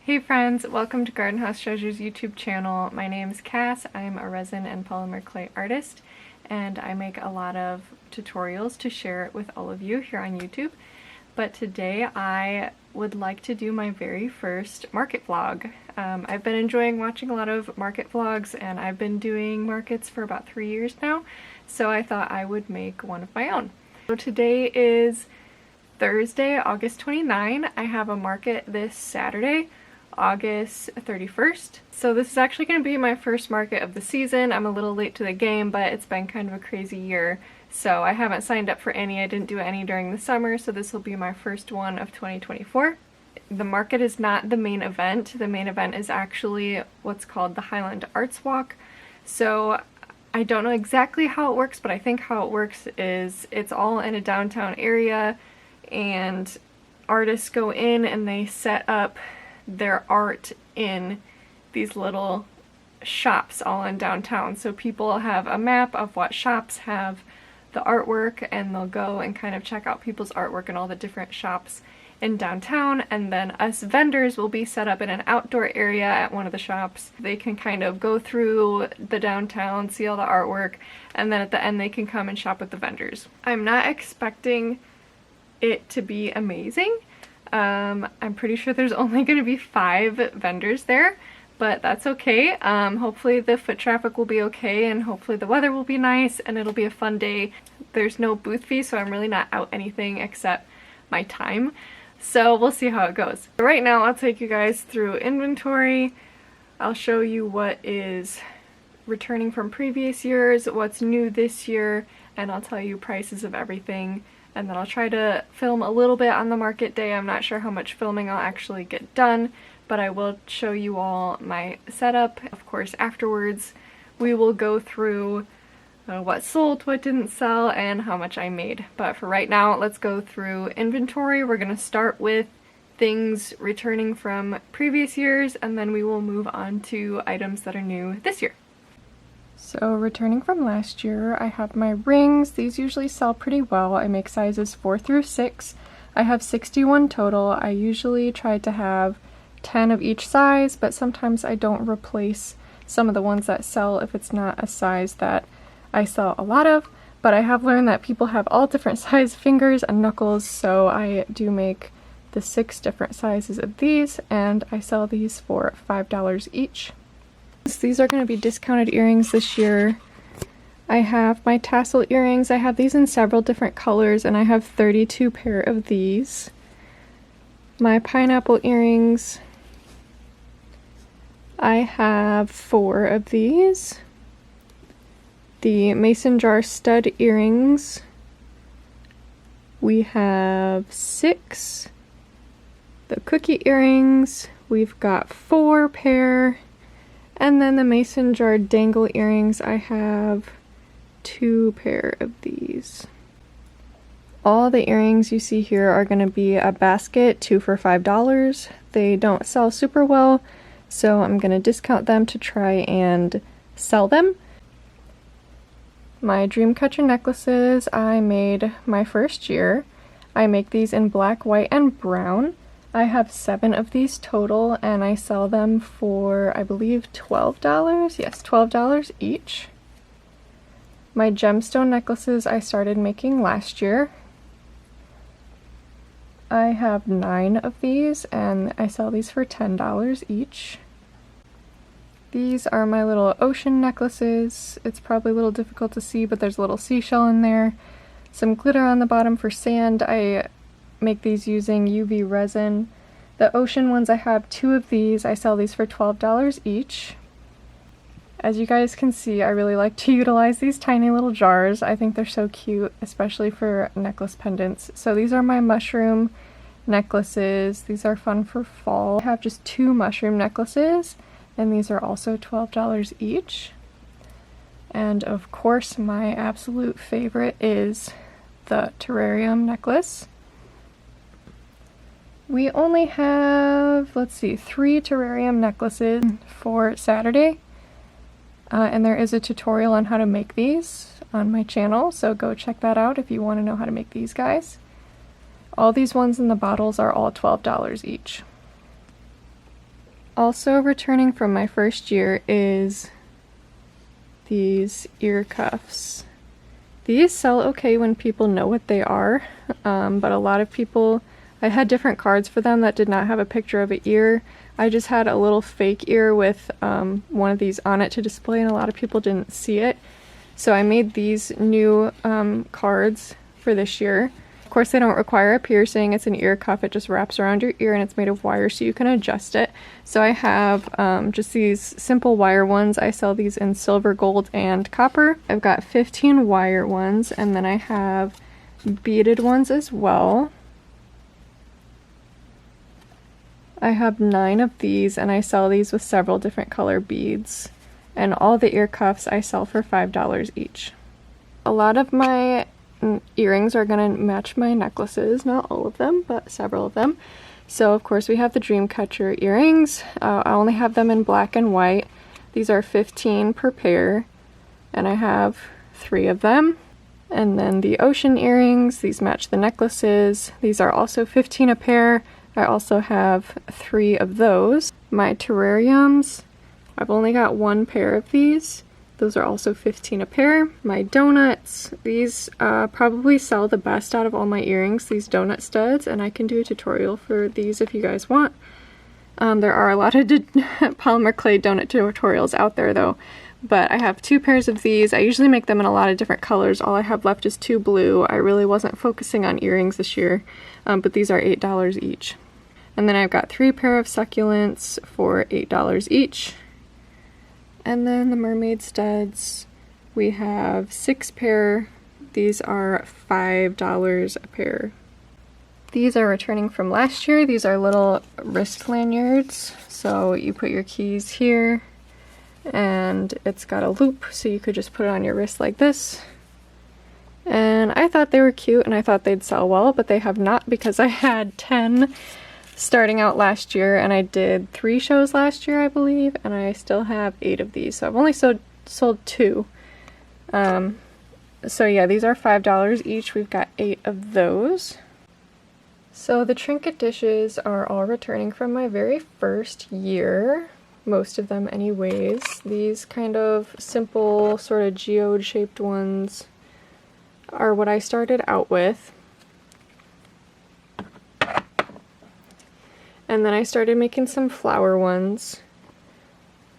Hey friends, welcome to Garden House Treasures YouTube channel. My name's Cass. I'm a resin and polymer clay artist, and I make a lot of tutorials to share with all of you here on YouTube. But today I would like to do my very first market vlog. I've been enjoying watching a lot of market vlogs, and I've been doing markets for about 3 years now, so I thought I would make one of my own. So today is Thursday, August 29. I have a market this Saturday, August 31st. So this is actually going to be my first market of the season. I'm a little late to the game, but it's been kind of a crazy year. So I haven't signed up for any. I didn't do any during the summer, so this will be my first one of 2024. The market is not the main event. The main event is actually what's called the Highland Arts Walk. So I don't know exactly how it works, but I think how it works is it's all in a downtown area, and artists go in and they set up their art in these little shops all in downtown. So people have a map of what shops have the artwork, and they'll go and kind of check out people's artwork in all the different shops in downtown, and then us vendors will be set up in an outdoor area at one of the shops. They can kind of go through the downtown, see all the artwork, and then at the end they can come and shop with the vendors. I'm not expecting it to be amazing. I'm pretty sure there's only going to be 5 vendors there, but that's okay. Hopefully the foot traffic will be okay, and hopefully the weather will be nice, and it'll be a fun day. There's no booth fee, so I'm really not out anything except my time. So we'll see how it goes. Right now I'll take you guys through inventory. I'll show you what is returning from previous years, what's new this year, and I'll tell you prices of everything. And then I'll try to film a little bit on the market day. I'm not sure how much filming I'll actually get done, but I will show you all my setup. Of course, afterwards we will go through what sold, what didn't sell, and how much I made. But for right now, let's go through inventory. We're going to start with things returning from previous years, and then we will move on to items that are new this year. So returning from last year, I have my rings. These usually sell pretty well. I make sizes 4 through 6. I have 61 total. I usually try to have 10 of each size, but sometimes I don't replace some of the ones that sell if it's not a size that I sell a lot of. But I have learned that people have all different size fingers and knuckles, so I do make the 6 different sizes of these, and I sell these for $5 each. These are going to be discounted earrings this year. I have my tassel earrings. I have these in several different colors, and I have 32 pair of these. My pineapple earrings, I have 4 of these. The mason jar stud earrings, we have 6. The cookie earrings, we've got 4 pair. And then the mason jar dangle earrings, I have 2 pair of these. All the earrings you see here are going to be a basket, 2 for $5. They don't sell super well, so I'm going to discount them to try and sell them. My Dreamcatcher necklaces I made my first year. I make these in black, white, and brown. I have 7 of these total, and I sell them for, I believe, $12. Yes, $12 each. My gemstone necklaces I started making last year. I have 9 of these, and I sell these for $10 each. These are my little ocean necklaces. It's probably a little difficult to see, but there's a little seashell in there. Some glitter on the bottom for sand. I make these using UV resin. The ocean ones, I have 2 of these. I sell these for $12 each. As you guys can see, I really like to utilize these tiny little jars. I think they're so cute, especially for necklace pendants. So these are my mushroom necklaces. These are fun for fall. I have just 2 mushroom necklaces, and these are also $12 each. And of course, my absolute favorite is the terrarium necklace. We only have, let's see, 3 terrarium necklaces for Saturday. And there is a tutorial on how to make these on my channel, so go check that out if you want to know how to make these guys. All these ones in the bottles are all $12 each. Also returning from my first year is these ear cuffs. These sell okay when people know what they are, but a lot of people, I had different cards for them that did not have a picture of an ear. I just had a little fake ear with one of these on it to display, and a lot of people didn't see it. So I made these new cards for this year. Of course, they don't require a piercing. It's an ear cuff. It just wraps around your ear and it's made of wire so you can adjust it. So I have just these simple wire ones. I sell these in silver, gold, and copper. I've got 15 wire ones, and then I have beaded ones as well. I have 9 of these, and I sell these with several different color beads. And all the ear cuffs I sell for $5 each. A lot of my earrings are going to match my necklaces, not all of them, but several of them. So of course we have the Dreamcatcher earrings. I only have them in black and white. These are 15 per pair, and I have 3 of them. And then the ocean earrings, these match the necklaces. These are also 15 a pair. I also have 3 of those. My terrariums, I've only got 1 pair of these. Those are also 15 a pair. My donuts, these probably sell the best out of all my earrings, these donut studs, and I can do a tutorial for these if you guys want. There are a lot of polymer clay donut tutorials out there though, but I have 2 pairs of these. I usually make them in a lot of different colors. All I have left is 2 blue. I really wasn't focusing on earrings this year, but these are $8 each. And then I've got 3 pair of succulents for $8 each. And then the mermaid studs, we have 6 pair. These are $5 a pair. These are returning from last year. These are little wrist lanyards. So you put your keys here, and it's got a loop, so you could just put it on your wrist like this. And I thought they were cute, and I thought they'd sell well, but they have not, because I had 10 starting out last year, and I did 3 shows last year, I believe, and I still have 8 of these, so I've only sold 2. So yeah, these are $5 each. We've got 8 of those. So the trinket dishes are all returning from my very first year, most of them anyways. These kind of simple sort of geode shaped ones are what I started out with. And then I started making some flower ones.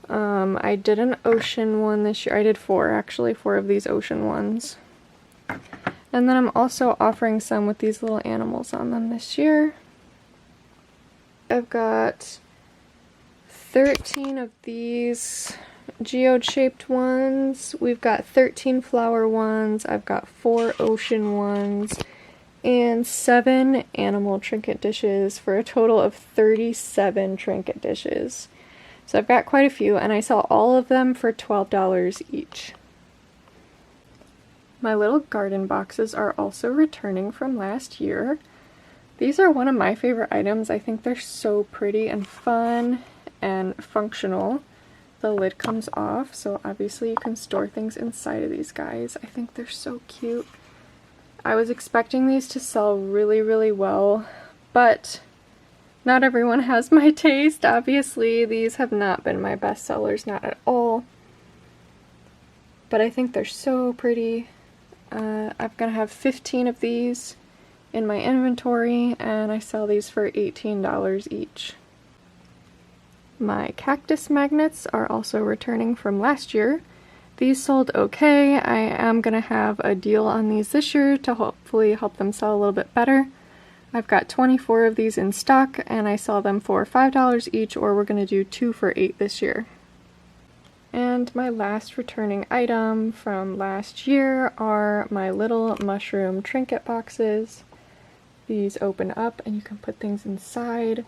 I did an ocean one this year. I did 4 actually, 4 of these ocean ones. And then I'm also offering some with these little animals on them this year. I've got 13 of these geode shaped ones. We've got 13 flower ones. I've got 4 ocean ones. And 7 animal trinket dishes for a total of 37 trinket dishes. So I've got quite a few, and I sell all of them for $12 each. My little garden boxes are also returning from last year. These are one of my favorite items. I think they're so pretty and fun and functional. The lid comes off, so obviously you can store things inside of these guys. I think they're so cute. I was expecting these to sell really, really well, but not everyone has my taste. Obviously, these have not been my best sellers, not at all. But I think they're so pretty. I'm gonna have 15 of these in my inventory, and I sell these for $18 each. My cactus magnets are also returning from last year. These sold okay. I am gonna have a deal on these this year to hopefully help them sell a little bit better. I've got 24 of these in stock, and I sell them for $5 each, or we're gonna do 2 for $8 this year. And my last returning item from last year are my little mushroom trinket boxes. These open up and you can put things inside.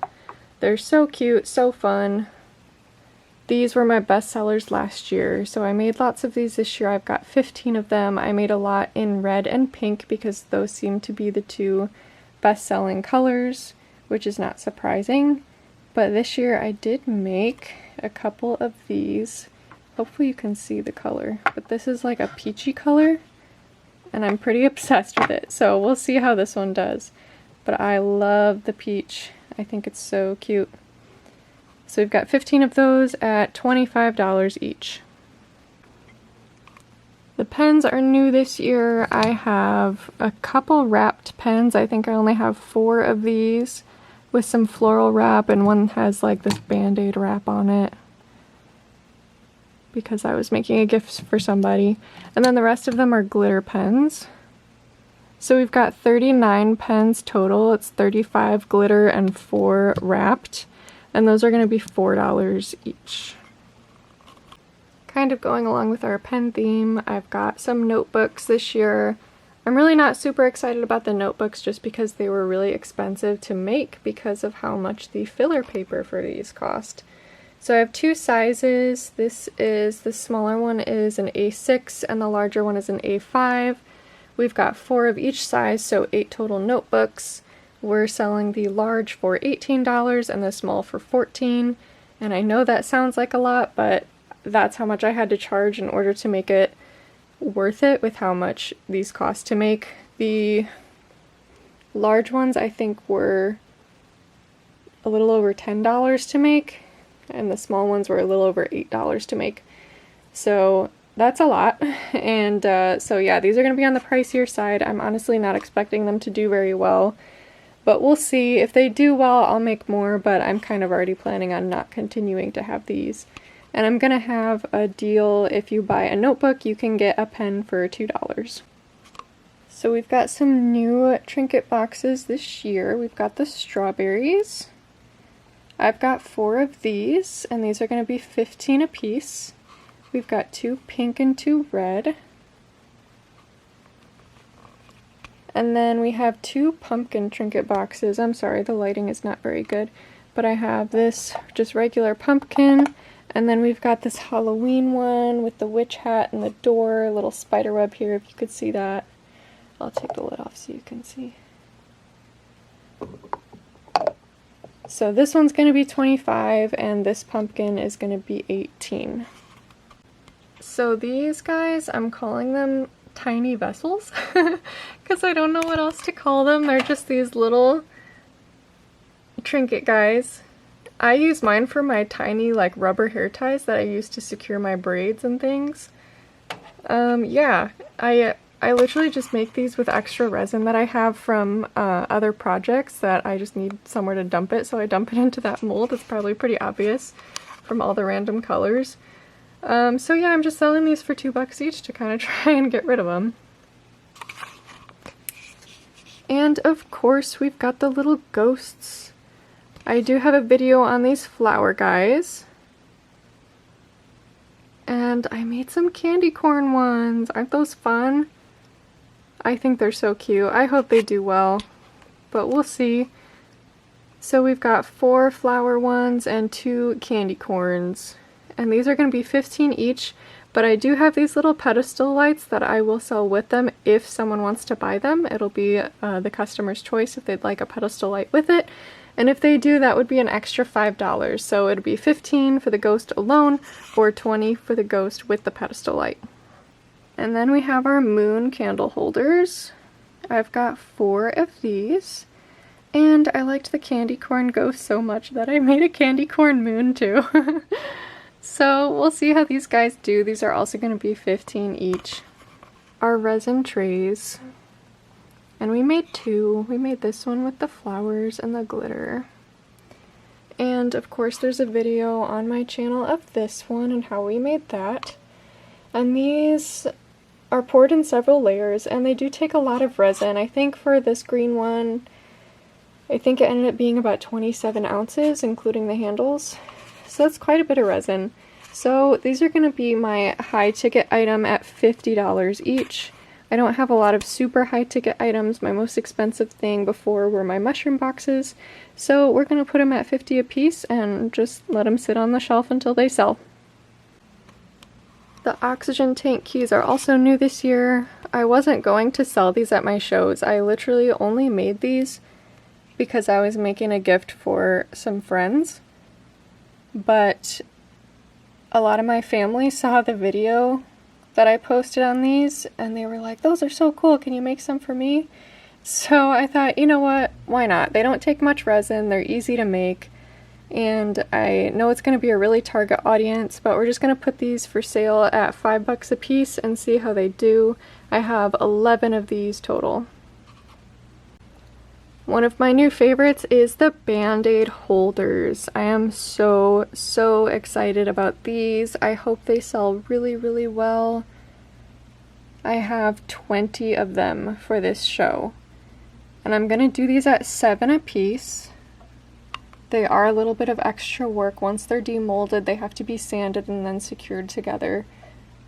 They're so cute, so fun. These were my best sellers last year, so I made lots of these this year. I've got 15 of them. I made a lot in red and pink because those seem to be the 2 best-selling colors, which is not surprising. But this year I did make a couple of these. Hopefully you can see the color, but this is like a peachy color, and I'm pretty obsessed with it, so we'll see how this one does. But I love the peach. I think it's so cute. So we've got 15 of those at $25 each. The pens are new this year. I have a couple wrapped pens. I think I only have 4 of these with some floral wrap, and one has like this Band-Aid wrap on it because I was making a gift for somebody. And then the rest of them are glitter pens. So we've got 39 pens total. It's 35 glitter and 4 wrapped. And those are going to be $4 each. Kind of going along with our pen theme, I've got some notebooks this year. I'm really not super excited about the notebooks just because they were really expensive to make because of how much the filler paper for these cost. So I have 2 sizes. The smaller one is an A6 and the larger one is an A5. We've got 4 of each size, so 8 total notebooks. We're selling the large for $18 and the small for $14. And I know that sounds like a lot, but that's how much I had to charge in order to make it worth it with how much these cost to make. The large ones I think were a little over $10 to make, and the small ones were a little over $8 to make. So that's a lot. And so yeah, these are going to be on the pricier side. I'm honestly not expecting them to do very well, but we'll see. If they do well, I'll make more, but I'm kind of already planning on not continuing to have these. And I'm going to have a deal. If you buy a notebook, you can get a pen for $2. So we've got some new trinket boxes this year. We've got the strawberries. I've got 4 of these, and these are going to be 15 a piece. We've got 2 pink and 2 red. And then we have 2 pumpkin trinket boxes. I'm sorry, the lighting is not very good. But I have this just regular pumpkin. And then we've got this Halloween one with the witch hat and the door, a little spider web here if you could see that. I'll take the lid off so you can see. So this one's going to be 25 and this pumpkin is going to be 18. So these guys, I'm calling them tiny vessels because I don't know what else to call them. They're just these little trinket guys. I use mine for my tiny like rubber hair ties that I use to secure my braids and things. Yeah, I literally just make these with extra resin that I have from other projects that I just need somewhere to dump it, so I dump it into that mold. It's probably pretty obvious from all the random colors. So yeah, I'm just selling these for $2 each to kind of try and get rid of them. And of course we've got the little ghosts. I do have a video on these flower guys. And I made some candy corn ones. Aren't those fun? I think they're so cute. I hope they do well, but we'll see. So we've got 4 flower ones and 2 candy corns. And these are going to be 15 each, but I do have these little pedestal lights that I will sell with them if someone wants to buy them. It'll be the customer's choice if they'd like a pedestal light with it. And if they do, that would be an extra $5. So it'd be 15 for the ghost alone or 20 for the ghost with the pedestal light. And then we have our moon candle holders. I've got 4 of these. And I liked the candy corn ghost so much that I made a candy corn moon too. So we'll see how these guys do. These are also going to be 15 each. Our resin trays. And we made 2. We made this one with the flowers and the glitter. And of course there's a video on my channel of this one and how we made that. And these are poured in several layers and they do take a lot of resin. I think for this green one, I think it ended up being about 27 ounces including the handles. So that's quite a bit of resin. So these are going to be my high ticket item at $50 each. I don't have a lot of super high ticket items. My most expensive thing before were my mushroom boxes. So we're going to put them at $50 a piece and just let them sit on the shelf until they sell. The oxygen tank keys are also new this year. I wasn't going to sell these at my shows. I literally only made these because I was making a gift for some friends. But a lot of my family saw the video that I posted on these and they were like, those are so cool, can you make some for me? So I thought, you know what, why not? They don't take much resin, they're easy to make, and I know it's going to be a really target audience, but we're just going to put these for sale at $5 a piece and see how they do. I have 11 of these total. One of my new favorites is the Band-Aid holders. I am so excited about these. I hope they sell really well. I have 20 of them for this show. And I'm gonna do these at $7 a piece. They are a little bit of extra work. Once they're demolded, they have to be sanded and then secured together.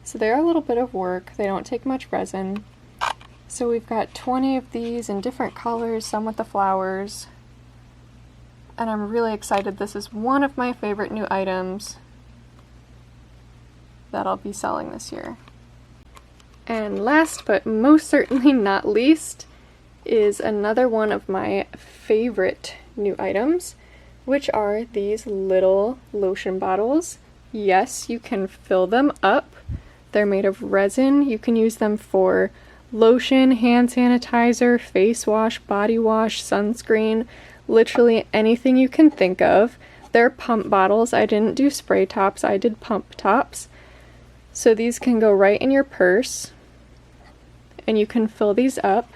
So they are a little bit of work. They don't take much resin. So we've got 20 of these in different colors, some with the flowers. And I'm really excited. This is one of my favorite new items that I'll be selling this year. And last but most certainly not least is another one of my favorite new items, which are these little lotion bottles. Yes, you can fill them up. They're made of resin. You can use them for lotion, hand sanitizer, face wash, body wash, sunscreen, literally anything you can think of. They're pump bottles. I didn't do spray tops, I did pump tops. So these can go right in your purse and you can fill these up.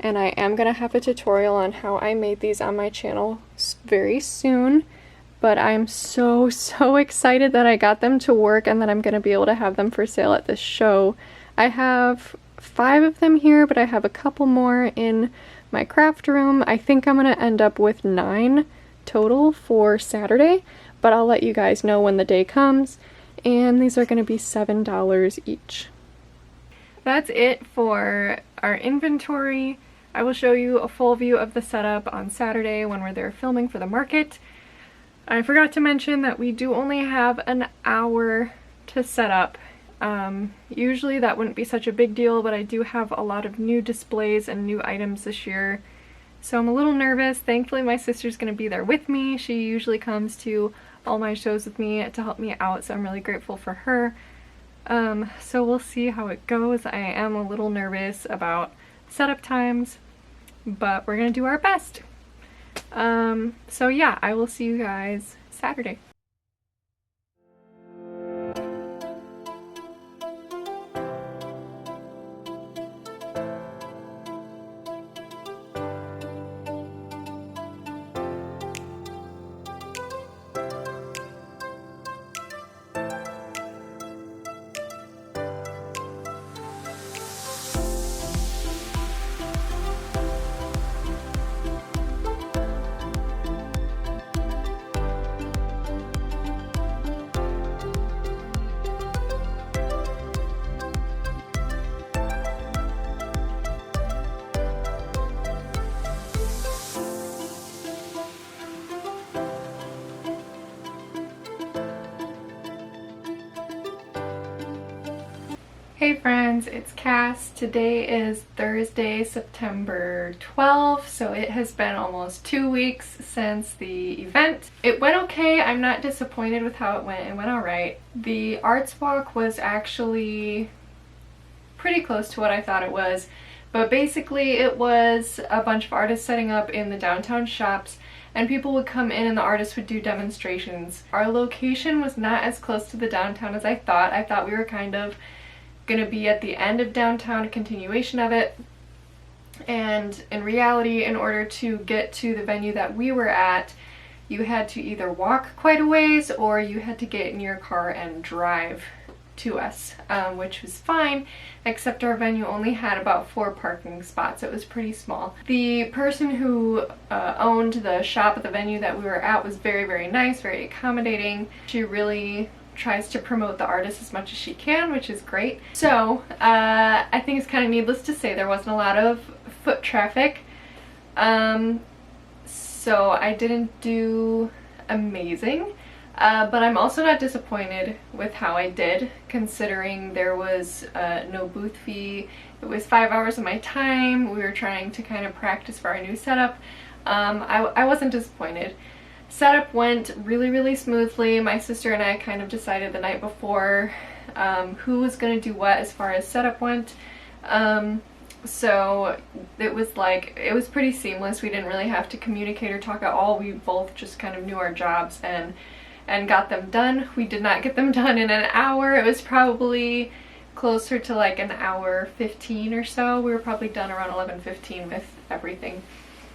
And I am going to have a tutorial on how I made these on my channel very soon. But I'm so excited that I got them to work and that I'm going to be able to have them for sale at this show. I have 5 of them here, but I have a couple more in my craft room. I think I'm going to end up with 9 total for Saturday, but I'll let you guys know when the day comes. And these are going to be $7 each. That's it for our inventory. I will show you a full view of the setup on Saturday when we're there filming for the market. I forgot to mention that we do only have an hour to set up. Usually that wouldn't be such a big deal, but I do have a lot of new displays and new items this year. So I'm a little nervous. Thankfully my sister's going to be there with me. She usually comes to all my shows with me to help me out, so I'm really grateful for her. So we'll see how it goes. I am a little nervous about setup times, but we're going to do our best. So yeah, I will see you guys Saturday. Hey friends, it's Cass. Today is Thursday, September 12th, so it has been almost 2 weeks since the event. It went okay. I'm not disappointed with how it went. It went alright. The arts walk was actually pretty close to what I thought it was, but basically it was a bunch of artists setting up in the downtown shops, and people would come in and the artists would do demonstrations. Our location was not as close to the downtown as I thought. I thought we were kind of gonna be at the end of downtown, a continuation of it, and in reality, in order to get to the venue that we were at, you had to either walk quite a ways or you had to get in your car and drive to us, which was fine, except our venue only had about 4 parking spots. It was pretty small. The person who owned the shop at the venue that we were at was very nice, very accommodating. She really tries to promote the artist as much as she can, which is great. So I think it's kind of needless to say there wasn't a lot of foot traffic, so I didn't do amazing, but I'm also not disappointed with how I did, considering there was no booth fee. It was 5 hours of my time. We were trying to kind of practice for our new setup. I wasn't disappointed. Setup went really smoothly. My sister and I kind of decided the night before who was going to do what as far as setup went. So it was pretty seamless. We didn't really have to communicate or talk at all. We both just kind of knew our jobs and got them done. We did not get them done in an hour. It was probably closer to like an hour 15 or so. We were probably done around 11:15 with everything.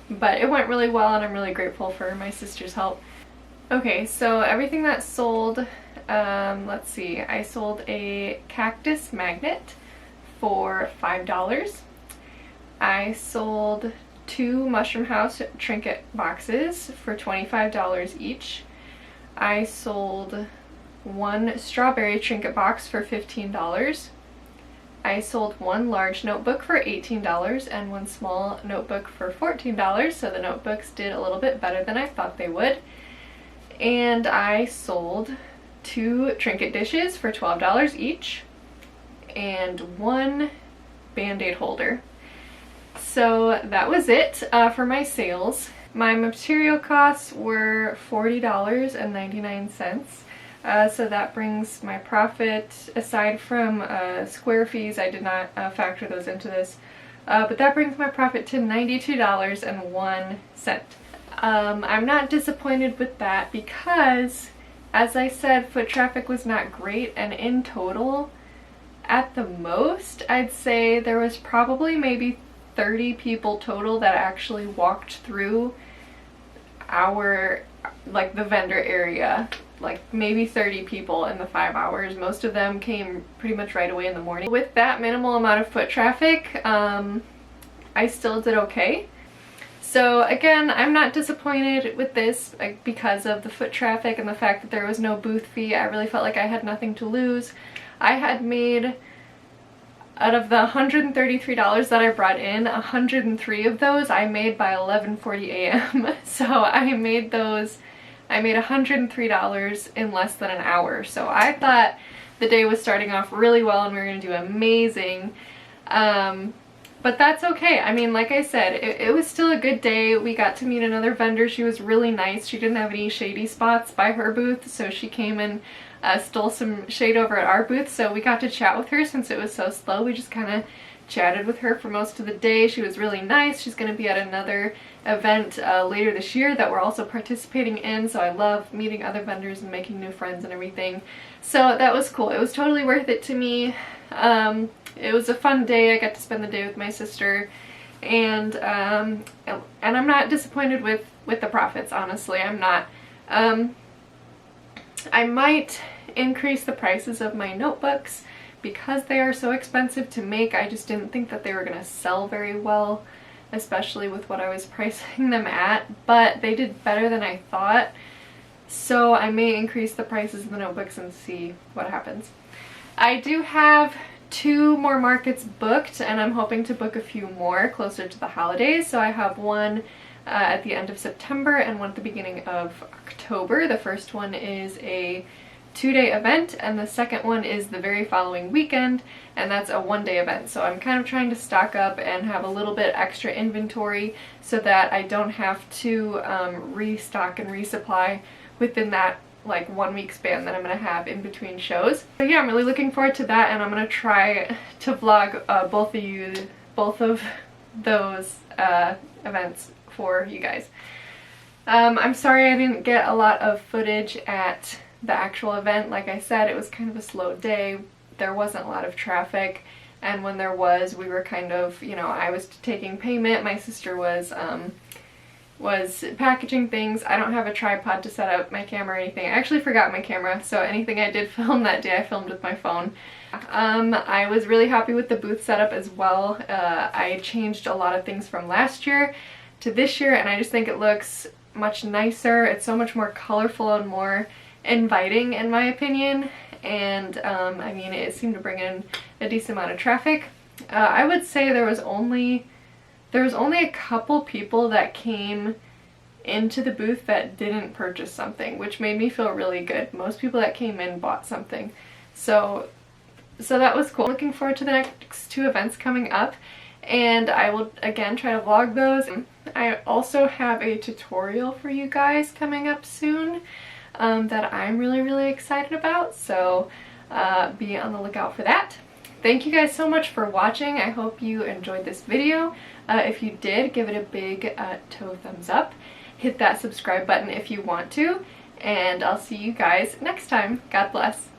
But it went really well, and I'm really grateful for my sister's help. Okay, so everything that sold, let's see, I sold a cactus magnet for $5. I sold 2 Mushroom House trinket boxes for $25 each. I sold 1 strawberry trinket box for $15. I sold 1 large notebook for $18 and 1 small notebook for $14, so the notebooks did a little bit better than I thought they would. And I sold 2 trinket dishes for $12 each and 1 Band-Aid holder. So that was it for my sales. My material costs were $40.99. So that brings my profit, aside from square fees, I did not factor those into this, but that brings my profit to $92.01. I'm not disappointed with that because, as I said, foot traffic was not great, and in total, at the most, I'd say there was probably maybe 30 people total that actually walked through our, like, the vendor area. Like maybe 30 people in the 5 hours. Most of them came pretty much right away in the morning. With that minimal amount of foot traffic, I still did okay. So again, I'm not disappointed with this because of the foot traffic and the fact that there was no booth fee. I really felt like I had nothing to lose. I had made, out of the $133 that I brought in, 103 of those I made by 11:40 a.m. So I made $103 in less than an hour. So I thought the day was starting off really well and we were going to do amazing. But that's okay. I mean, like I said, it was still a good day. We got to meet another vendor. She was really nice. She didn't have any shady spots by her booth, so she came and stole some shade over at our booth. So we got to chat with her since it was so slow. We just kind of chatted with her for most of the day. She was really nice. She's going to be at another event later this year that we're also participating in, so I love meeting other vendors and making new friends and everything. So that was cool. It was totally worth it to me. It was a fun day. I got to spend the day with my sister, and I'm not disappointed with the profits, honestly. I'm not. I might increase the prices of my notebooks because they are so expensive to make. I just didn't think that they were going to sell very well, especially with what I was pricing them at, but they did better than I thought, so I may increase the prices of the notebooks and see what happens. I do have 2 more markets booked, and I'm hoping to book a few more closer to the holidays. So I have one at the end of September and one at the beginning of October. The first one is a 2-day event, and the second one is the very following weekend, and that's a 1-day event. So I'm kind of trying to stock up and have a little bit extra inventory so that I don't have to restock and resupply within that like 1 week span that I'm gonna have in between shows. So yeah, I'm really looking forward to that, and I'm gonna try to vlog both of those events for you guys. I'm sorry I didn't get a lot of footage at the actual event. Like I said, it was kind of a slow day. There wasn't a lot of traffic, and when there was, we were kind of, you know, I was taking payment, my sister was packaging things. I don't have a tripod to set up my camera or anything. I actually forgot my camera, so anything I did film that day I filmed with my phone. I was really happy with the booth setup as well. I changed a lot of things from last year to this year, and I just think it looks much nicer. It's so much more colorful and more inviting in my opinion, and I mean, it seemed to bring in a decent amount of traffic. I would say there was only a couple people that came into the booth that didn't purchase something, which made me feel really good. Most people that came in bought something, so that was cool. Looking forward to the next 2 events coming up, and I will again try to vlog those. I also have a tutorial for you guys coming up soon that I'm really excited about, so be on the lookout for that. thank you guys so much for watching. I hope you enjoyed this video. If you did, give it a big toe thumbs up. Hit that subscribe button if you want to, and I'll see you guys next time. God bless.